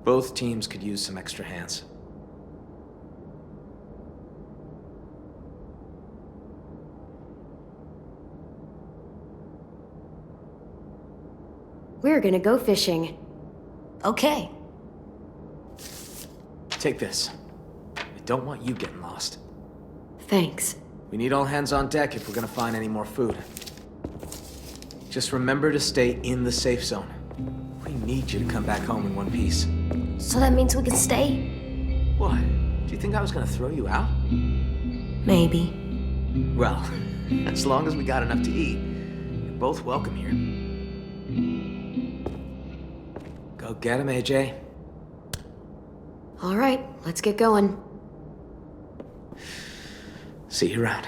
Both teams could use some extra hands. We're gonna go fishing. Okay. Take this. I don't want you getting lost. Thanks. We need all hands on deck if we're gonna find any more food. Just remember to stay in the safe zone. We need you to come back home in one piece. So that means we can stay? What? Do you think I was gonna throw you out? Maybe. Well, as long as we got enough to eat, you're both welcome here. Go get him, AJ. All right, let's get going. See you around.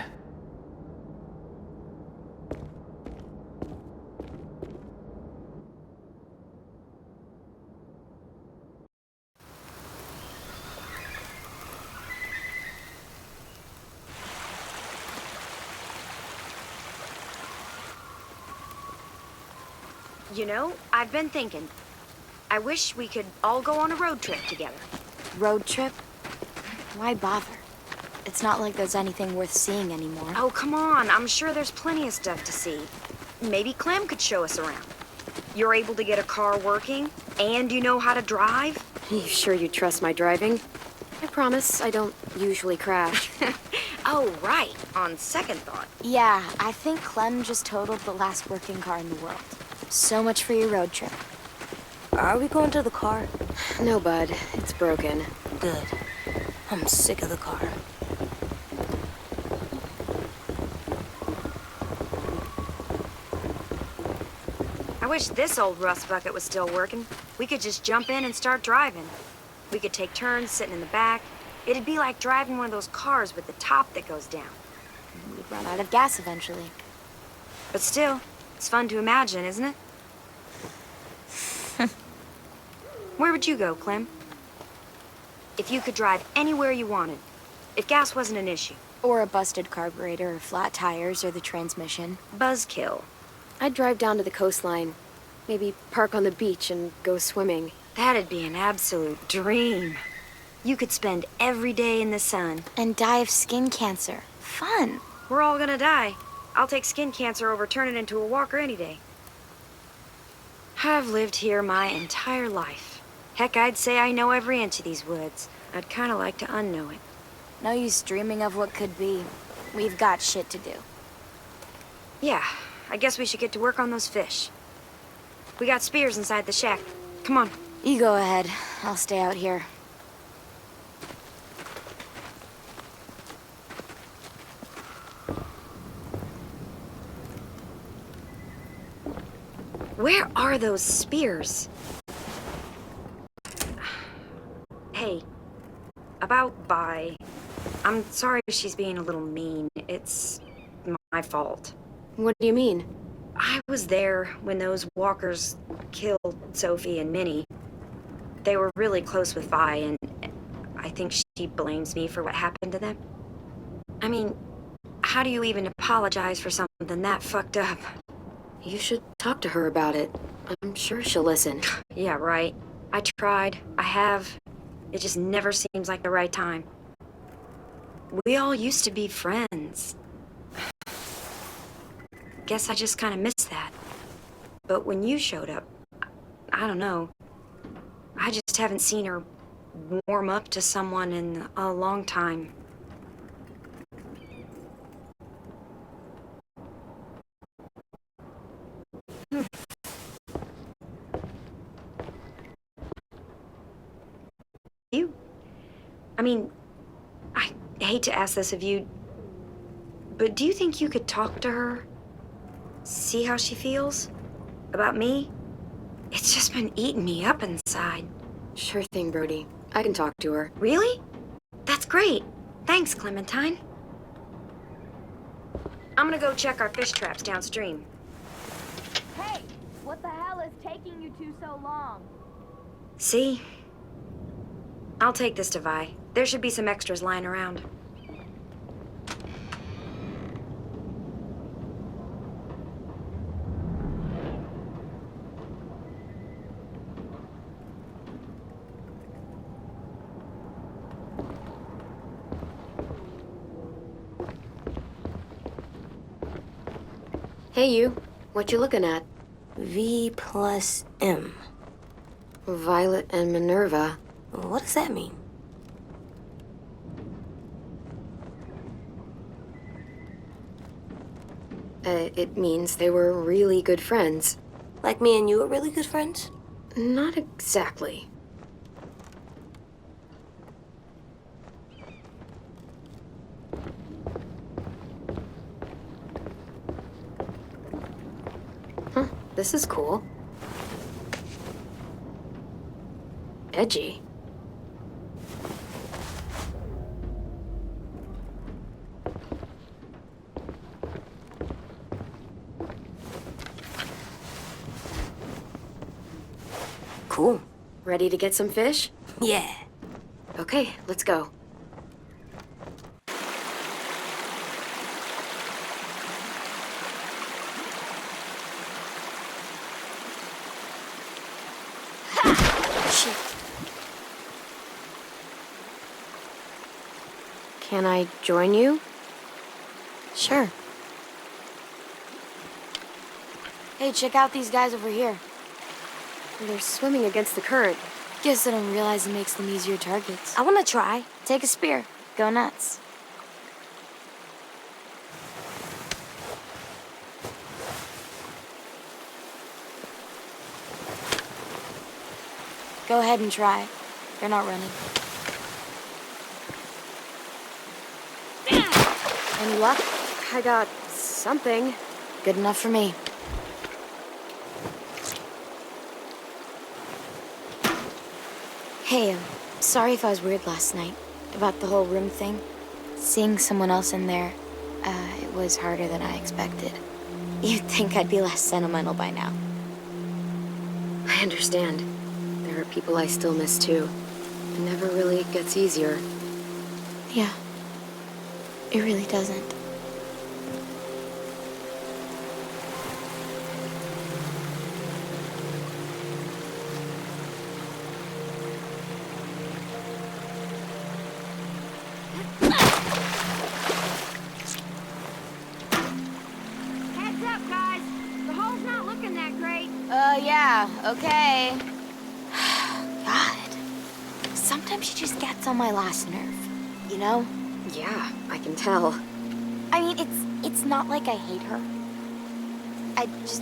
You know, I've been thinking. I wish we could all go on a road trip together. Road trip? Why bother? It's not like there's anything worth seeing anymore. Oh, come on. I'm sure there's plenty of stuff to see. Maybe Clem could show us around. You're able to get a car working, and you know how to drive? You sure you trust my driving? I promise I don't usually crash. Oh, right. On second thought. Yeah, I think Clem just totaled the last working car in the world. So much for your road trip. Are we going to the car? No, bud. It's broken. Good. I'm sick of the car. I wish this old rust bucket was still working. We could just jump in and start driving. We could take turns sitting in the back. It'd be like driving one of those cars with the top that goes down. We'd run out of gas eventually. But still, it's fun to imagine, isn't it? Where would you go, Clem? If you could drive anywhere you wanted, if gas wasn't an issue. Or a busted carburetor, or flat tires, or the transmission. Buzzkill. I'd drive down to the coastline. Maybe park on the beach and go swimming. That'd be an absolute dream. You could spend every day in the sun. And die of skin cancer. Fun. We're all gonna die. I'll take skin cancer over turning into a walker any day. I've lived here my entire life. Heck, I'd say I know every inch of these woods. I'd kind of like to unknow it. No use dreaming of what could be. We've got shit to do. Yeah, I guess we should get to work on those fish. We got spears inside the shack. Come on. You go ahead. I'll stay out here. Where are those spears? Hey, about Vi. I'm sorry if she's being a little mean. It's my fault. What do you mean? I was there when those walkers killed Sophie and Minnie. They were really close with Vi, and I think she blames me for what happened to them. I mean, how do you even apologize for something that fucked up? You should talk to her about it. I'm sure she'll listen. Yeah, right. I tried. I have. It just never seems like the right time. We all used to be friends. Guess I just kind of missed that. But when you showed up, I don't know. I just haven't seen her warm up to someone in a long time. You? I mean, I hate to ask this of you, but do you think you could talk to her? See how she feels? About me? It's just been eating me up inside. Sure thing, Brody. I can talk to her. Really? That's great. Thanks, Clementine. I'm gonna go check our fish traps downstream. Hey, what the hell is taking you two so long? See? I'll take this to Vi. There should be some extras lying around. Hey, you. What you looking at? V plus M. Violet and Minerva. What does that mean? It means they were really good friends. Like me and you are really good friends? Not exactly. Huh, this is cool. Edgy. Cool. Ready to get some fish? Yeah. Okay, let's go. Shit. Can I join you? Sure. Hey, check out these guys over here. They're swimming against the current. Guess I don't realize it makes them easier targets. I wanna try. Take a spear. Go nuts. Go ahead and try. They're not running. Any luck? I got something. Good enough for me. Hey, sorry if I was weird last night about the whole room thing. Seeing someone else in there, it was harder than I expected. You'd think I'd be less sentimental by now. I understand. There are people I still miss too. It never really gets easier. Yeah, it really doesn't. Heads up, guys. The hole's not looking that great. Yeah, okay. God, sometimes she just gets on my last nerve, you know? Yeah, I can tell. I mean, it's not like I hate her. I just...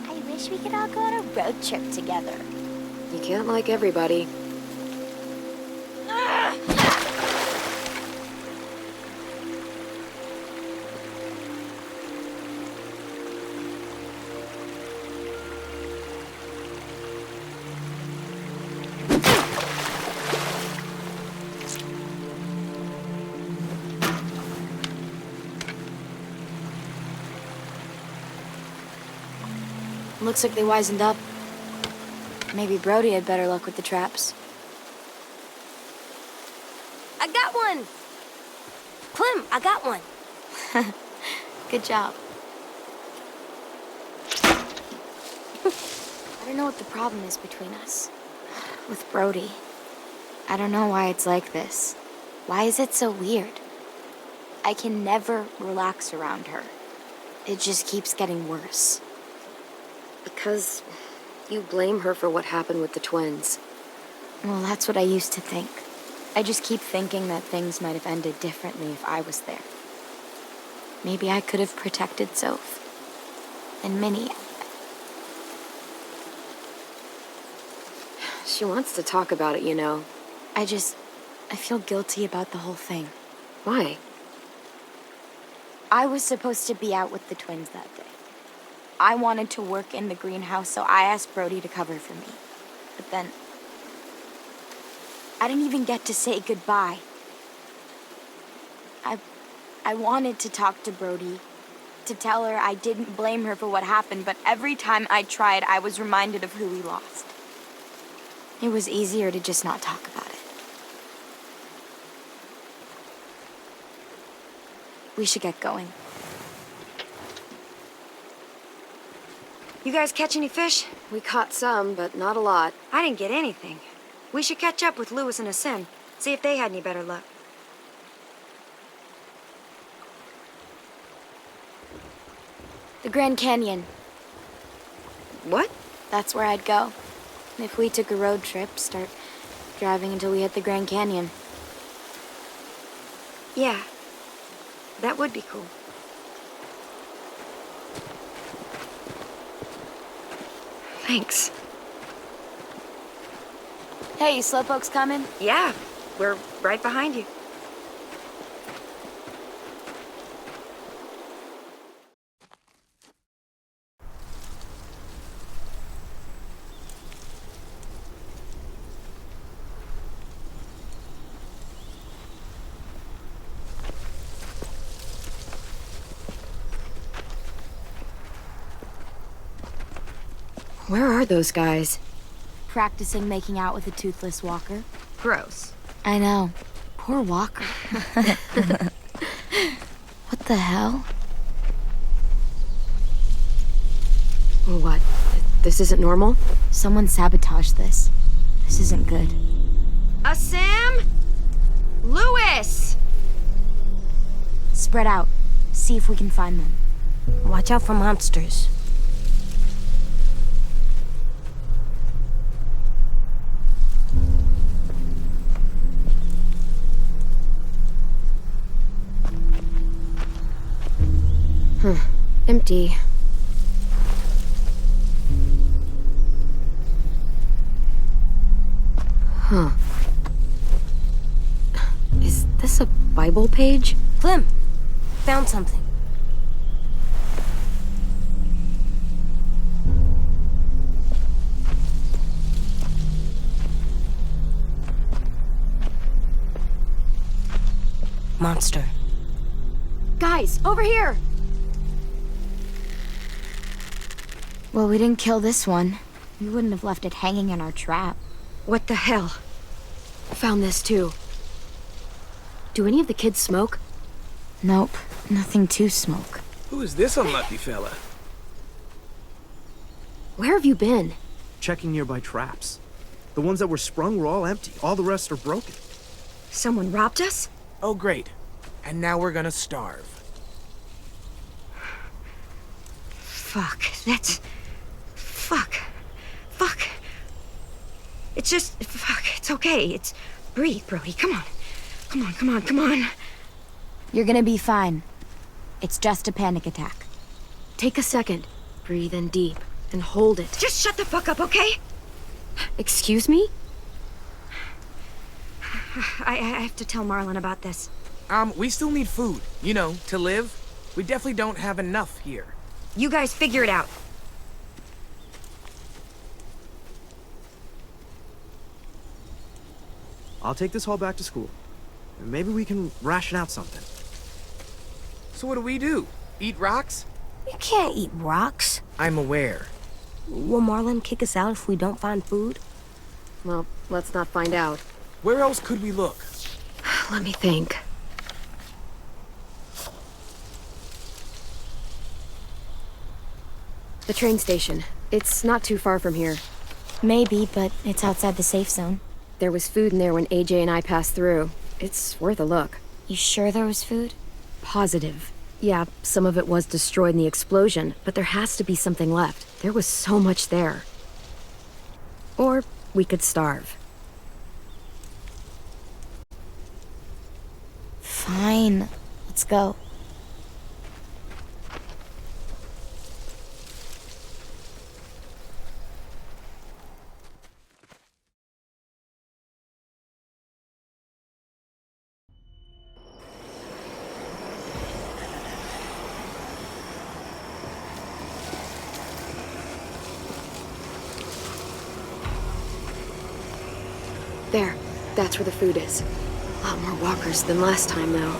I wish we could all go on a road trip together. You can't like everybody. Looks like they wisened up. Maybe Brody had better luck with the traps. I got one! Clem, I got one. Good job. I don't know what the problem is between us. With Brody. I don't know why it's like this. Why is it so weird? I can never relax around her. It just keeps getting worse. Because you blame her for what happened with the twins. Well, that's what I used to think. I just keep thinking that things might have ended differently if I was there. Maybe I could have protected Soph. And Minnie. She wants to talk about it, you know. I feel guilty about the whole thing. Why? I was supposed to be out with the twins that day. I wanted to work in the greenhouse, so I asked Brody to cover for me. But then... I didn't even get to say goodbye. I wanted to talk to Brody, to tell her I didn't blame her for what happened, but every time I tried, I was reminded of who we lost. It was easier to just not talk about it. We should get going. You guys catch any fish? We caught some, but not a lot. I didn't get anything. We should catch up with Lewis and Asim, see if they had any better luck. The Grand Canyon. What? That's where I'd go. If we took a road trip, start driving until we hit the Grand Canyon. Yeah. That would be cool. Thanks. Hey, Slowpoke's coming? Yeah, we're right behind you. Where are those guys? Practicing making out with a toothless walker. Gross. I know. Poor Walker. What the hell? What? This isn't normal? Someone sabotaged this. This isn't good. Sam? Lewis! Spread out. See if we can find them. Watch out for monsters. Empty. Huh. Is this a Bible page? Clem, found something. Monster. Guys, over here! Well, we didn't kill this one. We wouldn't have left it hanging in our trap. What the hell? Found this too. Do any of the kids smoke? Nope, nothing to smoke. Who is this unlucky fella? Where have you been? Checking nearby traps. The ones that were sprung were all empty. All the rest are broken. Someone robbed us? Oh, great. And now we're gonna starve. Fuck, that's... Fuck. Fuck. It's just... Fuck, it's okay. It's... Breathe, Brody, come on. Come on, come on, come on. You're gonna be fine. It's just a panic attack. Take a second. Breathe in deep and hold it. Just shut the fuck up, okay? Excuse me? I have to tell Marlon about this. We still need food, you know, to live. We definitely don't have enough here. You guys figure it out. I'll take this haul back to school. Maybe we can ration out something. So what do? Eat rocks? You can't eat rocks. I'm aware. Will Marlon kick us out if we don't find food? Well, let's not find out. Where else could we look? Let me think. The train station. It's not too far from here. Maybe, but it's outside the safe zone. There was food in there when AJ and I passed through. It's worth a look. You sure there was food? Positive. Yeah, some of it was destroyed in the explosion, but there has to be something left. There was so much there. Or we could starve. Fine. Let's go. There. That's where the food is. A lot more walkers than last time, though.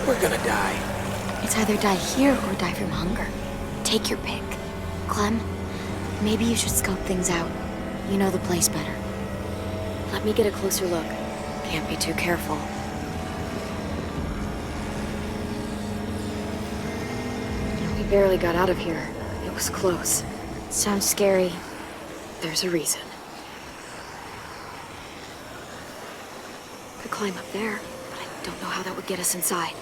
We're gonna die. It's either die here or die from hunger. Take your pick. Clem, maybe you should scope things out. You know the place better. Let me get a closer look. Can't be too careful. We barely got out of here. It was close. Sounds scary. There's a reason. Could climb up there, but I don't know how that would get us inside.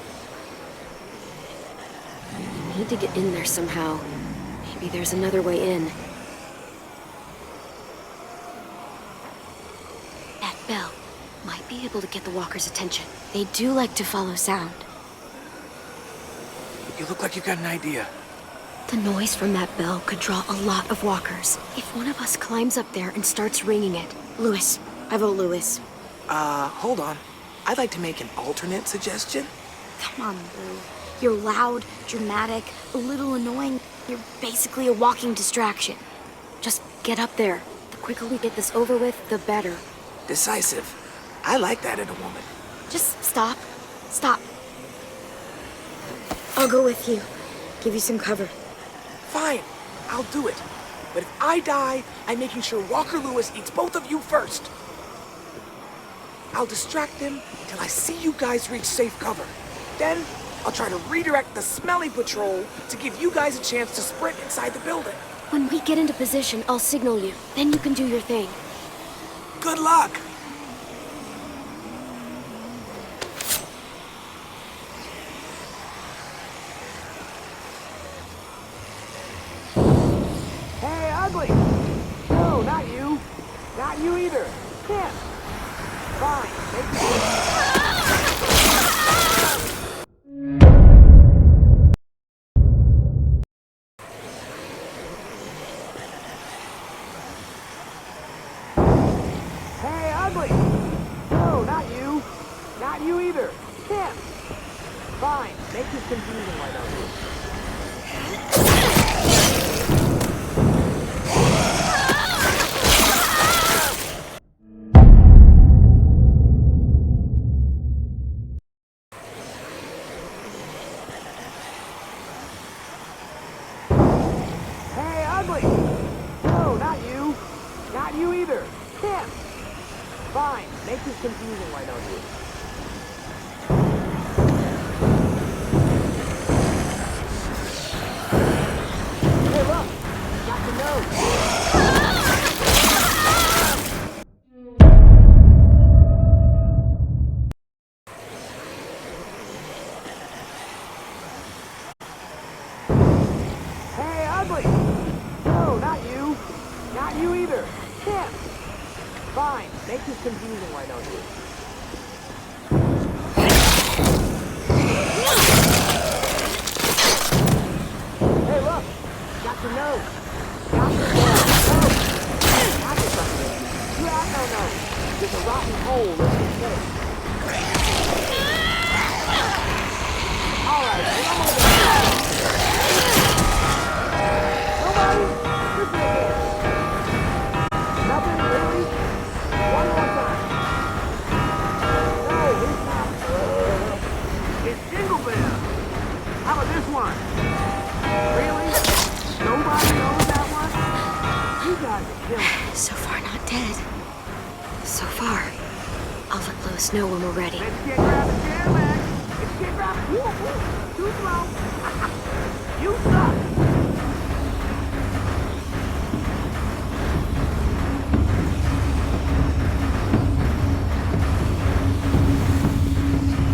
need to get in there somehow. Maybe there's another way in. That bell might be able to get the walkers' attention. They do like to follow sound. You look like you got an idea. The noise from that bell could draw a lot of walkers. If one of us climbs up there and starts ringing it. Lewis. I vote Lewis. Hold on. I'd like to make an alternate suggestion. Come on, Lou. You're loud, dramatic, a little annoying. You're basically a walking distraction. Just get up there. The quicker we get this over with, the better. Decisive. I like that in a woman. Just stop. Stop. I'll go with you. Give you some cover. Fine. I'll do it. But if I die, I'm making sure Walker Lewis eats both of you first. I'll distract him till I see you guys reach safe cover. Then, I'll try to redirect the smelly patrol to give you guys a chance to sprint inside the building. When we get into position, I'll signal you. Then you can do your thing. Good luck! Hey, ugly! No, not you. Not you either. Can't. Fine. Hey, ugly! No, not you. Not you either. Can't. Fine. Make this confusing, why don't you? Hey, ugly! No, not you. Not you either. Can't. Fine. Make this confusing, why don't you? Hey, look! Got the nose! Hey, ugly! No, not you. Not you either. Can't. Fine. Make this confusing, why don't you? Hey, look! Got your nose! Got your nose! Oh! Got your something. You have no nose. There's a rotten hole in your face. Alright, come over there. Nobody? Listen again. Nothing, really? One more time. No, it's not. It's Jingle Bell. How about this one? Really? Nobody knows that one? You guys are killing me. So far, not dead. So far. I'll let Lewis know when we're ready. Let's get grab the chair, man. Let's get grab. Woo, woo. Too slow. You suck.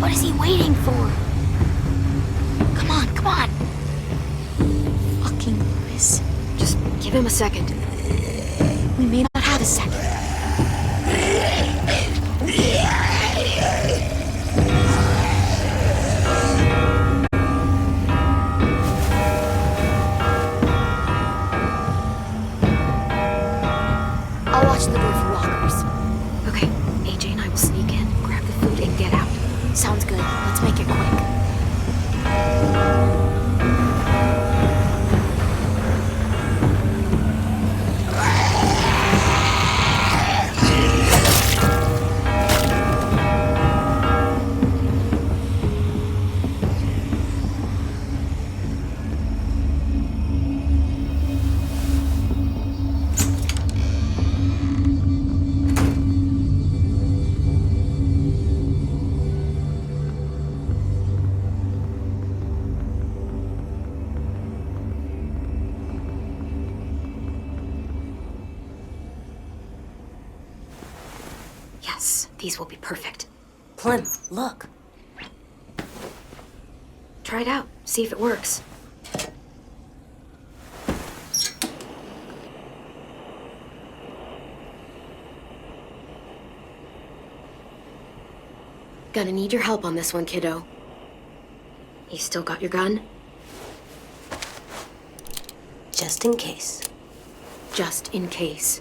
What is he waiting for? Come on, come on. Fucking Lewis. Just give him a second. We may not have a second. I'll watch the door for walkers. Okay, AJ and I will sneak in, grab the food, and get out. Sounds good. Let's make it quick. Yes, these will be perfect. Clem, look. Try it out, see if it works. Gonna need your help on this one, kiddo. You still got your gun? Just in case. Just in case.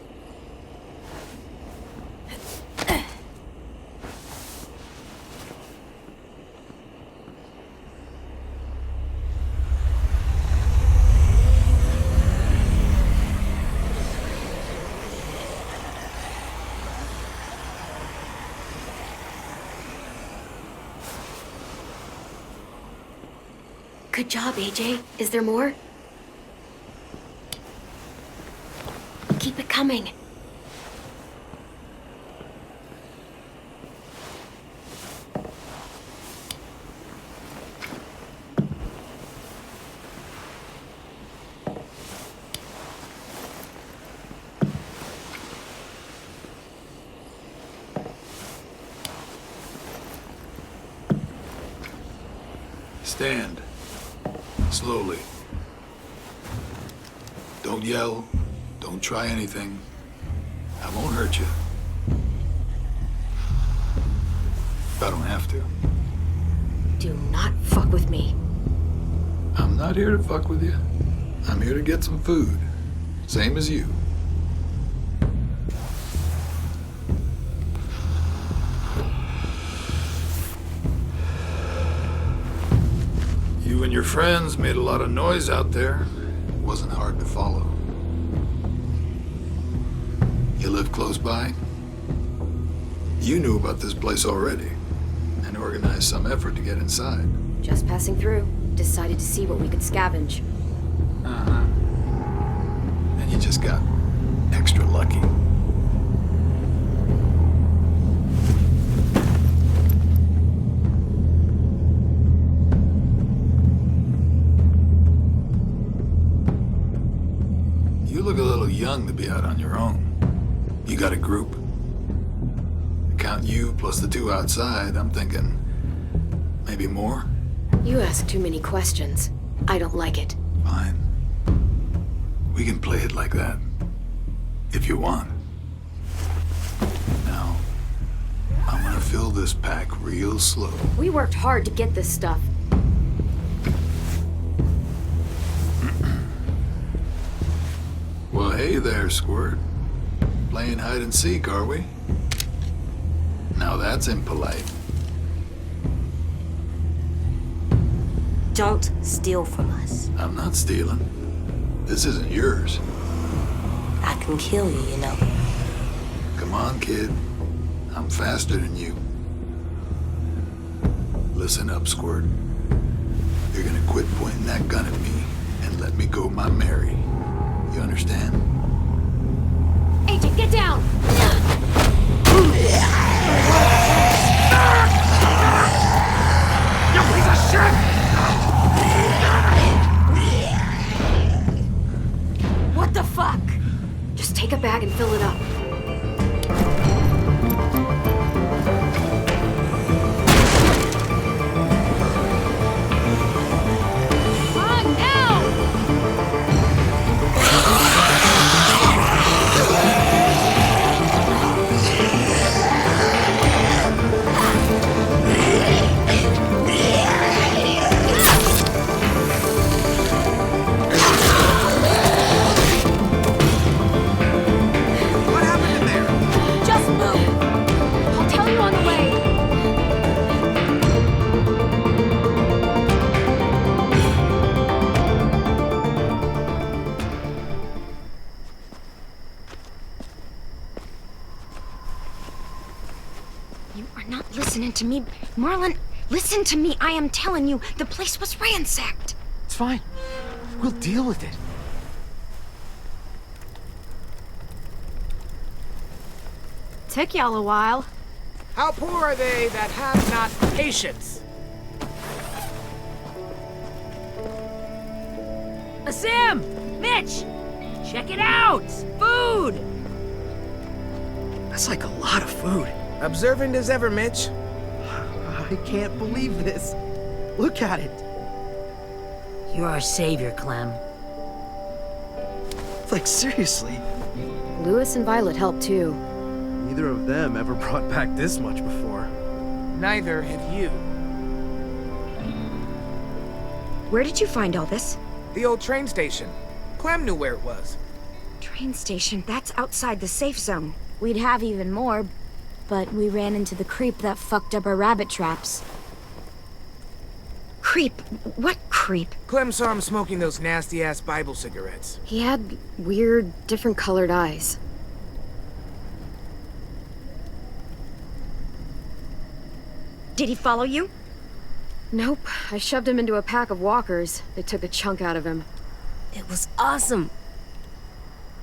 Good job, AJ. Is there more? Keep it coming. Stand. Slowly. Don't yell. Don't try anything. I won't hurt you. I don't have to. Do not fuck with me. I'm not here to fuck with you. I'm here to get some food. Same as you. You and your friends made a lot of noise out there. It wasn't hard to follow. You live close by? You knew about this place already and organized some effort to get inside. Just passing through. Decided to see what we could scavenge. Uh-huh. And you just got extra lucky. You look a little young to be out on your own. You got a group. Count you plus the two outside, I'm thinking maybe more. You ask too many questions. I don't like it. Fine. We can play it like that. If you want. Now, I'm gonna fill this pack real slow. We worked hard to get this stuff. Well, hey there, Squirt. Playing hide and seek, are we? Now that's impolite. Don't steal from us. I'm not stealing. This isn't yours. I can kill you, you know. Come on, kid. I'm faster than you. Listen up, Squirt. You're gonna quit pointing that gun at me and let me go my Mary. You understand? AJ, get down! You piece of shit! What the fuck? Just take a bag and fill it up. On now! What happened in there? Just move! I'll tell you on the way. You are not listening to me. Marlon, listen to me. I am telling you, the place was ransacked. It's fine. We'll deal with it. Took y'all a while. How poor are they that have not patience? Sam! Mitch! Check it out! Food! That's like a lot of food. Observant as ever, Mitch. I can't believe this. Look at it. You're our savior, Clem. Like, seriously. Lewis and Violet helped too. Neither of them ever brought back this much before. Neither have you. Where did you find all this? The old train station. Clem knew where it was. Train station, that's outside the safe zone. We'd have even more, but we ran into the creep that fucked up our rabbit traps. Creep? What creep? Clem saw him smoking those nasty-ass Bible cigarettes. He had weird, different colored eyes. Did he follow you? Nope. I shoved him into a pack of walkers. They took a chunk out of him. It was awesome.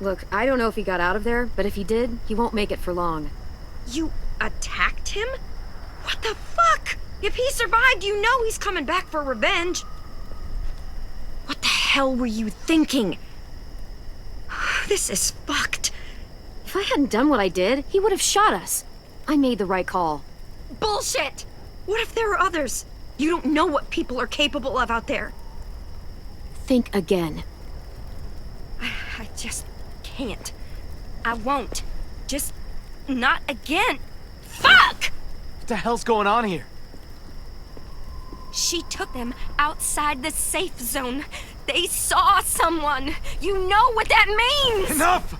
Look, I don't know if he got out of there, but if he did, he won't make it for long. You attacked him? What the fuck? If he survived, you know he's coming back for revenge. What the hell were you thinking? This is fucked. If I hadn't done what I did, he would have shot us. I made the right call. Bullshit! What if there are others? You don't know what people are capable of out there. Think again. I just can't. I won't. Just not again. Fuck! What the hell's going on here? She took them outside the safe zone. They saw someone. You know what that means! Enough!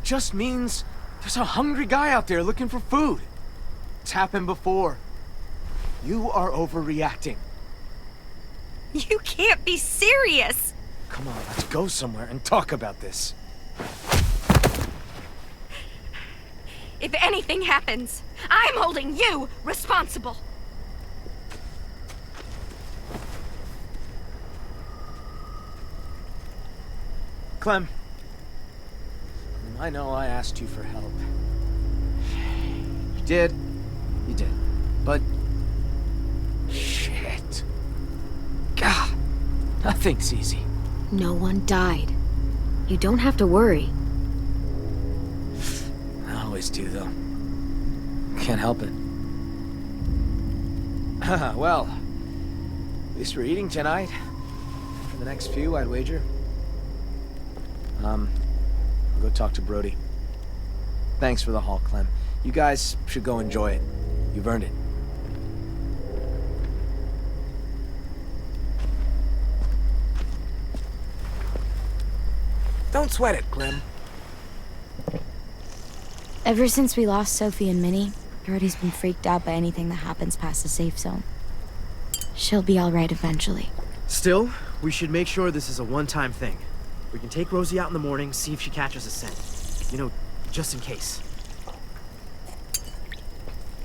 Just means there's a hungry guy out there looking for food. It's happened before. You are overreacting. You can't be serious! Come on, let's go somewhere and talk about this. If anything happens, I'm holding you responsible. Clem, I know I asked you for help. You did. You did. But... shit. God, nothing's easy. No one died. You don't have to worry. I always do, though. Can't help it. Well, at least we're eating tonight. For the next few, I'd wager. I'll go talk to Brody. Thanks for the haul, Clem. You guys should go enjoy it. You've earned it. Don't sweat it, Clem. Ever since we lost Sophie and Minnie, Brody's been freaked out by anything that happens past the safe zone. She'll be all right eventually. Still, we should make sure this is a one-time thing. We can take Rosie out in the morning, see if she catches a scent. You know, just in case.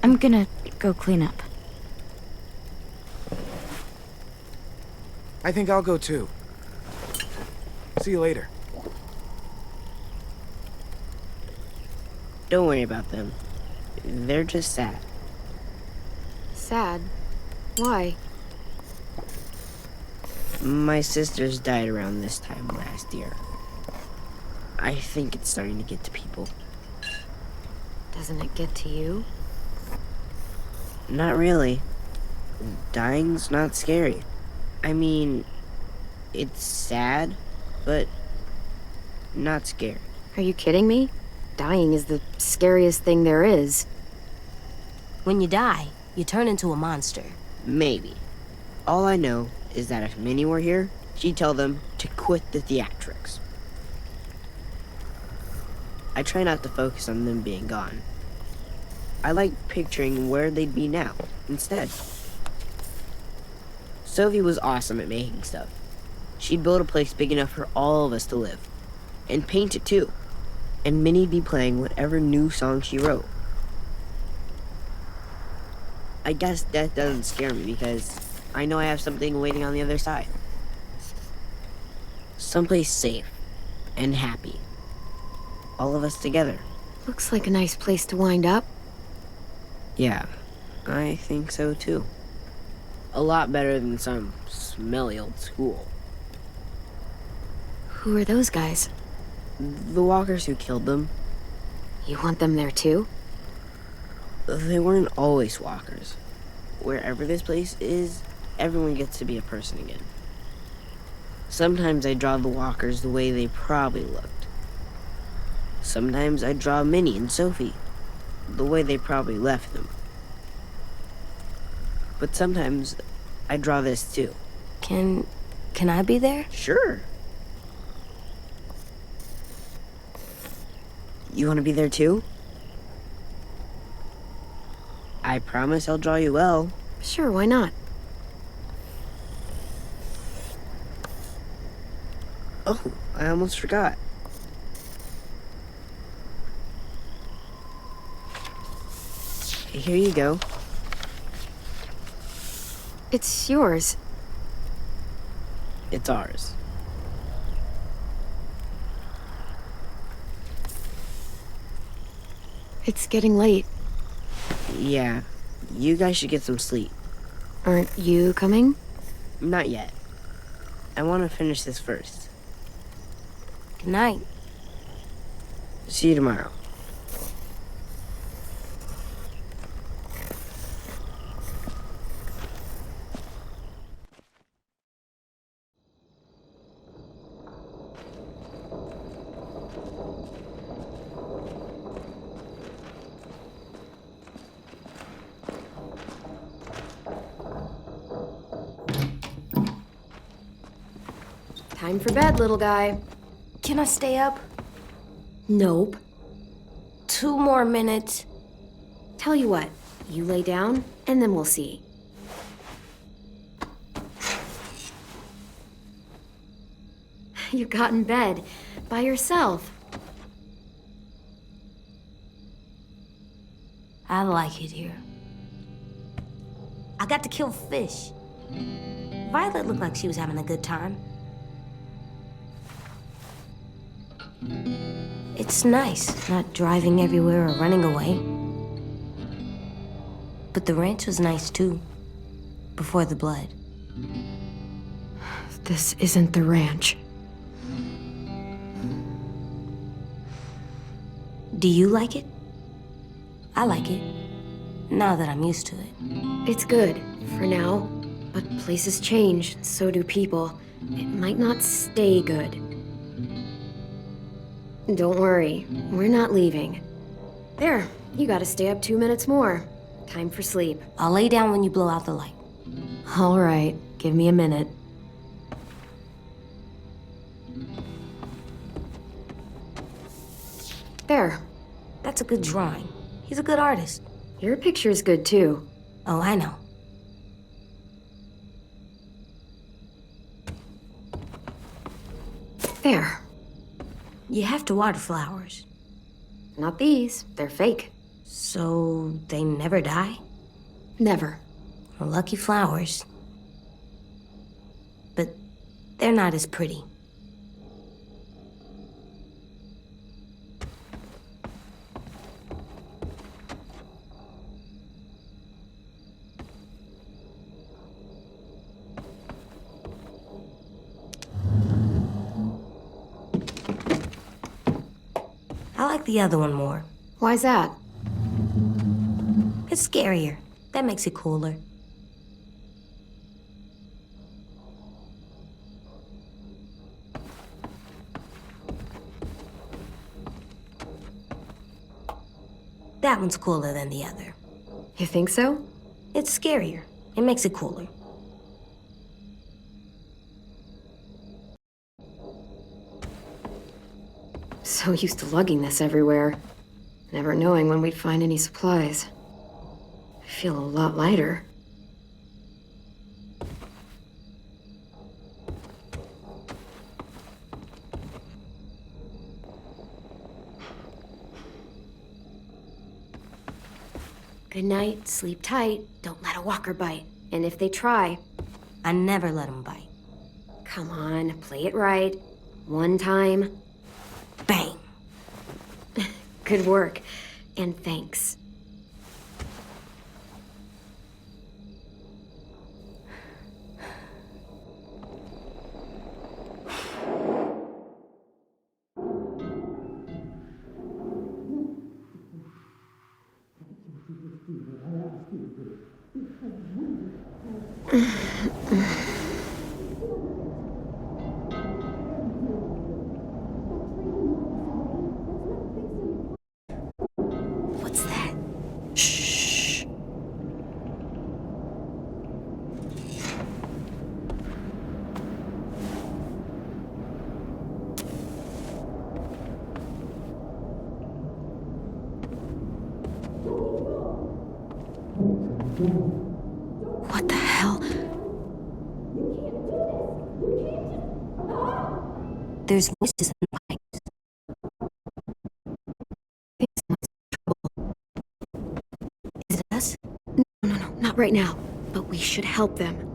I'm gonna go clean up. I think I'll go too. See you later. Don't worry about them. They're just sad. Sad? Why? My sisters died around this time last year. I think it's starting to get to people. Doesn't it get to you? Not really. Dying's not scary. I mean, it's sad, but not scary. Are you kidding me? Dying is the scariest thing there is. When you die, you turn into a monster. Maybe. All I know is that if Minnie were here, she'd tell them to quit the theatrics. I try not to focus on them being gone. I like picturing where they'd be now, instead. Sophie was awesome at making stuff. She'd build a place big enough for all of us to live. And paint it too. And Minnie'd be playing whatever new song she wrote. I guess death doesn't scare me because I know I have something waiting on the other side. Someplace safe and happy. All of us together. Looks like a nice place to wind up. Yeah, I think so too. A lot better than some smelly old school. Who are those guys? The walkers who killed them. You want them there too? They weren't always walkers. Wherever this place is, everyone gets to be a person again. Sometimes I draw the walkers the way they probably looked. Sometimes I draw Minnie and Sophie the way they probably left them. but sometimes I draw this too. Can I be there? Sure. You want to be there too? I promise I'll draw you well. Sure, why not? Oh, I almost forgot. Here you go. It's yours. It's ours. It's getting late. Yeah, you guys should get some sleep. Aren't you coming? Not yet. I want to finish this first. Good night. See you tomorrow. Time for bed, little guy. Can I stay up? Nope. 2 more minutes. Tell you what, you lay down, and then we'll see. You got in bed by yourself. I like it here. I got to kill fish. Violet looked like she was having a good time. It's nice, not driving everywhere or running away. But the ranch was nice too, before the blood. This isn't the ranch. Do you like it? I like it, now that I'm used to it. It's good, for now. But places change, so do people. It might not stay good. Don't worry, we're not leaving. There, you gotta stay up 2 minutes more. Time for sleep. I'll lay down when you blow out the light. All right, give me a minute. There. That's a good drawing. He's a good artist. Your picture's good too. Oh, I know. There. You have to water flowers. Not these, they're fake. So they never die? Never. Well, lucky flowers. But they're not as pretty. I like the other one more. Why's that? It's scarier. That makes it cooler. That one's cooler than the other. You think so? It's scarier. It makes it cooler. So used to lugging this everywhere. Never knowing when we'd find any supplies. I feel a lot lighter. Good night, sleep tight, don't let a walker bite. And if they try... I never let them bite. Come on, play it right. One time. Bang! Good work. And thanks. What's that? Shh. What the hell? There's voices in the pipes. Is it us? No, not right now. But we should help them.